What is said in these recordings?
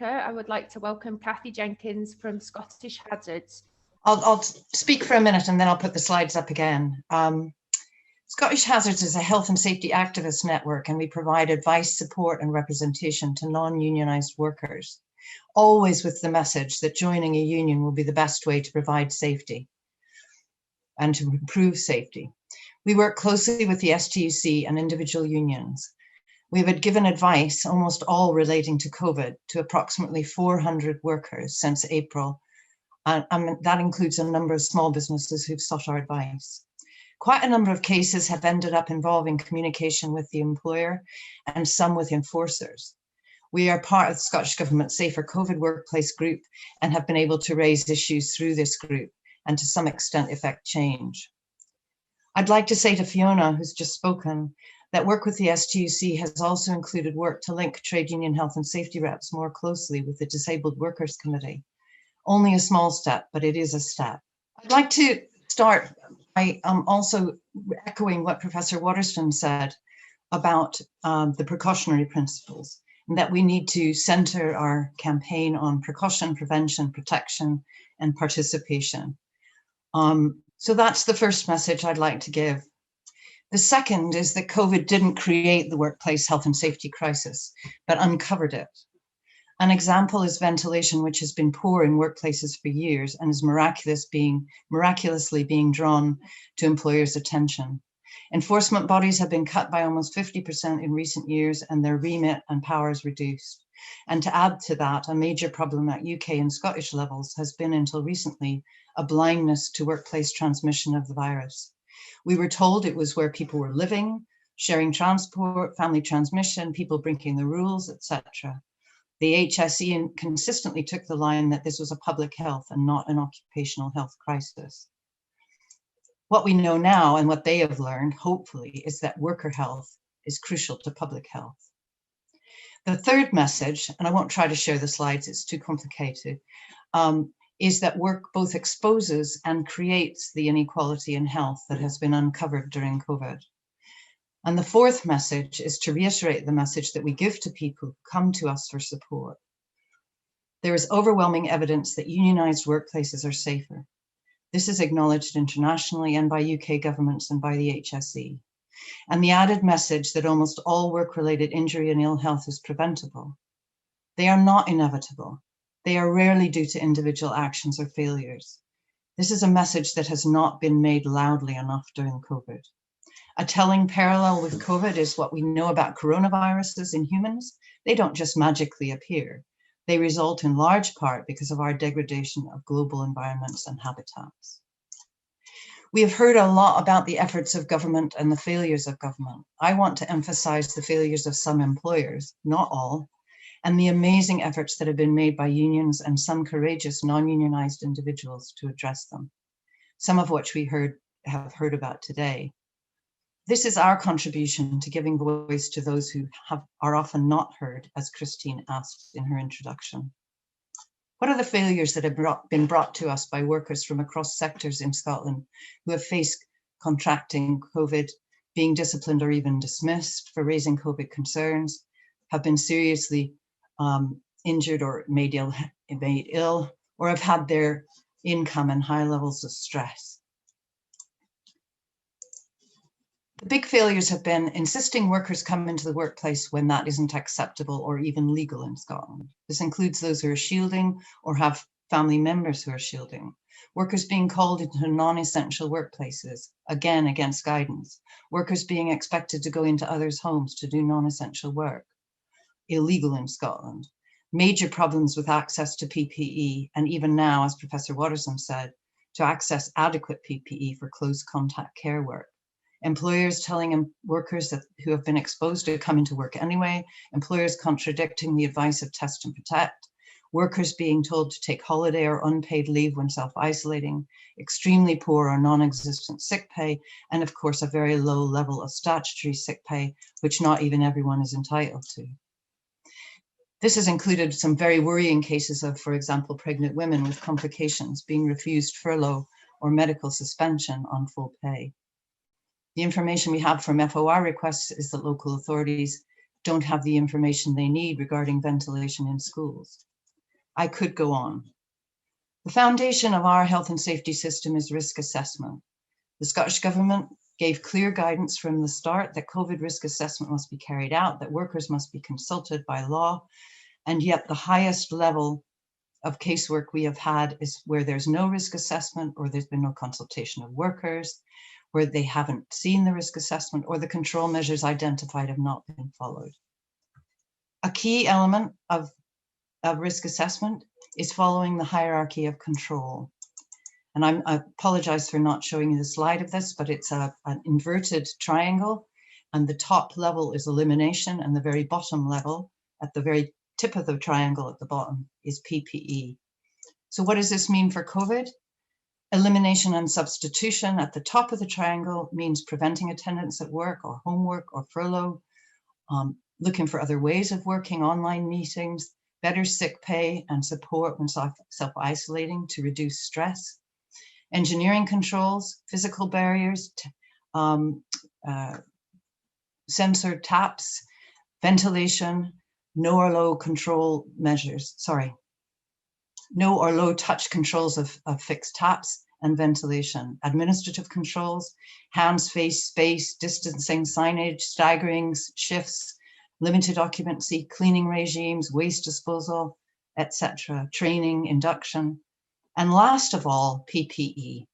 I would like to welcome Kathy Jenkins from Scottish Hazards. I'll speak for a minute and then I'll put the slides up again. Scottish Hazards is a health and safety activist network, and we provide advice, support and representation to non-unionised workers, always with the message that joining a union will be the best way to provide safety and to improve safety. We work closely with the STUC and individual unions. We have given advice, almost all relating to COVID, to approximately 400 workers since April, and that includes a number of small businesses who've sought our advice. Quite a number of cases have ended up involving communication with the employer and some with enforcers. We are part of the Scottish Government Safer COVID Workplace Group and have been able to raise issues through this group and to some extent effect change. I'd like to say to Fiona, who's just spoken, that work with the STUC has also included work to link trade union health and safety reps more closely with the Disabled Workers Committee. Only a small step, but it is a step. I'd like to start by also echoing what Professor Waterston said about the precautionary principles, and that we need to center our campaign on precaution, prevention, protection, and participation. So that's the first message I'd like to give. The second is that COVID didn't create the workplace health and safety crisis, but uncovered it. An example is ventilation, which has been poor in workplaces for years and is miraculously being drawn to employers' attention. Enforcement bodies have been cut by almost 50% in recent years and their remit and powers reduced. And to add to that, a major problem at UK and Scottish levels has been until recently a blindness to workplace transmission of the virus. We were told it was where people were living, sharing transport, family transmission, people breaking the rules, etc. The HSE consistently took the line that this was a public health and not an occupational health crisis. What we know now and what they have learned, hopefully, is that worker health is crucial to public health. The third message, and I won't try to share the slides, it's too complicated, is that work both exposes and creates the inequality in health that has been uncovered during COVID. And the fourth message is to reiterate the message that we give to people who come to us for support. There is overwhelming evidence that unionised workplaces are safer. This is acknowledged internationally and by UK governments and by the HSE. And the added message that almost all work-related injury and ill health is preventable. They are not inevitable. They are rarely due to individual actions or failures. This is a message that has not been made loudly enough during COVID. A telling parallel with COVID is what we know about coronaviruses in humans. They don't just magically appear. They result in large part because of our degradation of global environments and habitats. We have heard a lot about the efforts of government and the failures of government. I want to emphasize the failures of some employers, not all, and the amazing efforts that have been made by unions and some courageous non-unionized individuals to address them, some of which we have heard about today. This is our contribution to giving voice to those who are often not heard, as Christine asked in her introduction. What are the failures that have been brought to us by workers from across sectors in Scotland who have faced contracting COVID, being disciplined or even dismissed for raising COVID concerns, have been seriously injured or made ill, or have had their income and high levels of stress? The big failures have been insisting workers come into the workplace when that isn't acceptable or even legal in Scotland. This includes those who are shielding or have family members who are shielding. Workers being called into non-essential workplaces, again against guidance. Workers being expected to go into others' homes to do non-essential work, illegal in Scotland. Major problems with access to PPE, and even now, as Professor Waterston said, to access adequate PPE for close contact care work. Employers telling workers who have been exposed to come into work anyway, employers contradicting the advice of test and protect, workers being told to take holiday or unpaid leave when self-isolating, extremely poor or non-existent sick pay, and of course a very low level of statutory sick pay, which not even everyone is entitled to. This has included some very worrying cases of, for example, pregnant women with complications being refused furlough or medical suspension on full pay. The information we have from FOR requests is that local authorities don't have the information they need regarding ventilation in schools. I could go on. The foundation of our health and safety system is risk assessment. The Scottish Government gave clear guidance from the start that COVID risk assessment must be carried out, that workers must be consulted by law, and yet the highest level of casework we have had is where there's no risk assessment, or there's been no consultation of workers, where they haven't seen the risk assessment, or the control measures identified have not been followed. A key element of risk assessment is following the hierarchy of control. And I apologize for not showing you the slide of this, but it's an inverted triangle, and the top level is elimination, and the very bottom level, at the very tip of the triangle at the bottom, is PPE. So what does this mean for COVID? Elimination and substitution at the top of the triangle means preventing attendance at work or homework or furlough, looking for other ways of working, online meetings, better sick pay and support when self-isolating to reduce stress. Engineering controls, physical barriers, sensor taps, ventilation, no or low control measures, no or low touch controls of fixed taps and ventilation, administrative controls, hands, face, space, distancing, signage, staggerings, shifts, limited occupancy, cleaning regimes, waste disposal, etc., training, induction, and last of all, PPE.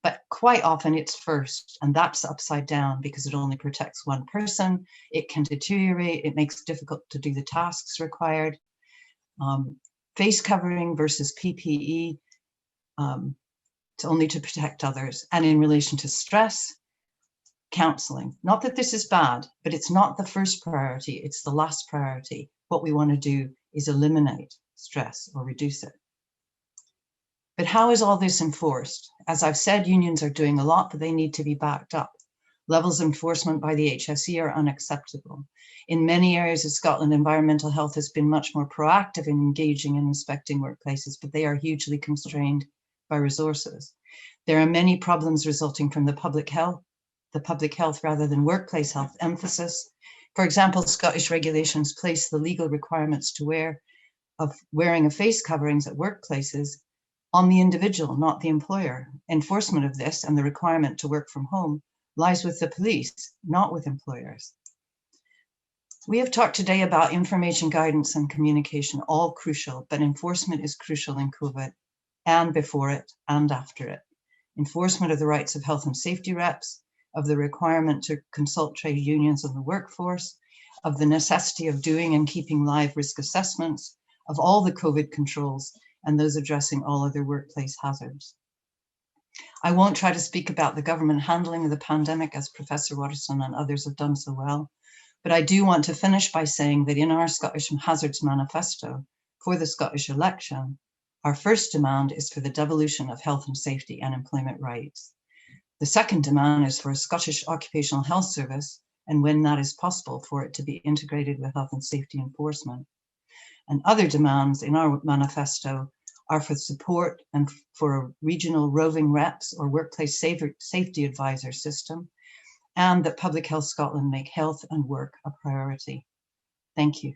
But quite often it's first, and that's upside down because it only protects one person. It can deteriorate, it makes it difficult to do the tasks required. Face covering versus PPE, it's only to protect others. And in relation to stress, counseling. Not that this is bad, but it's not the first priority, it's the last priority. What we want to do is eliminate stress or reduce it. But how is all this enforced? As I've said, unions are doing a lot, but they need to be backed up. Levels of enforcement by the HSE are unacceptable. In many areas of Scotland, environmental health has been much more proactive in engaging and inspecting workplaces, but they are hugely constrained by resources. There are many problems resulting from the public health rather than workplace health emphasis. For example, Scottish regulations place the legal requirements of wearing of face coverings at workplaces on the individual, not the employer. Enforcement of this and the requirement to work from home lies with the police, not with employers. We have talked today about information, guidance, and communication, all crucial, but enforcement is crucial in COVID and before it and after it. Enforcement of the rights of health and safety reps, of the requirement to consult trade unions and the workforce, of the necessity of doing and keeping live risk assessments, of all the COVID controls, and those addressing all other workplace hazards. I won't try to speak about the government handling of the pandemic as Professor Waterston and others have done so well, but I do want to finish by saying that in our Scottish Hazards Manifesto for the Scottish election, our first demand is for the devolution of health and safety and employment rights. The second demand is for a Scottish Occupational Health Service, and when that is possible, for it to be integrated with health and safety enforcement. And other demands in our manifesto are for support and for a regional roving reps or workplace safety advisor system, and that Public Health Scotland make health and work a priority. Thank you.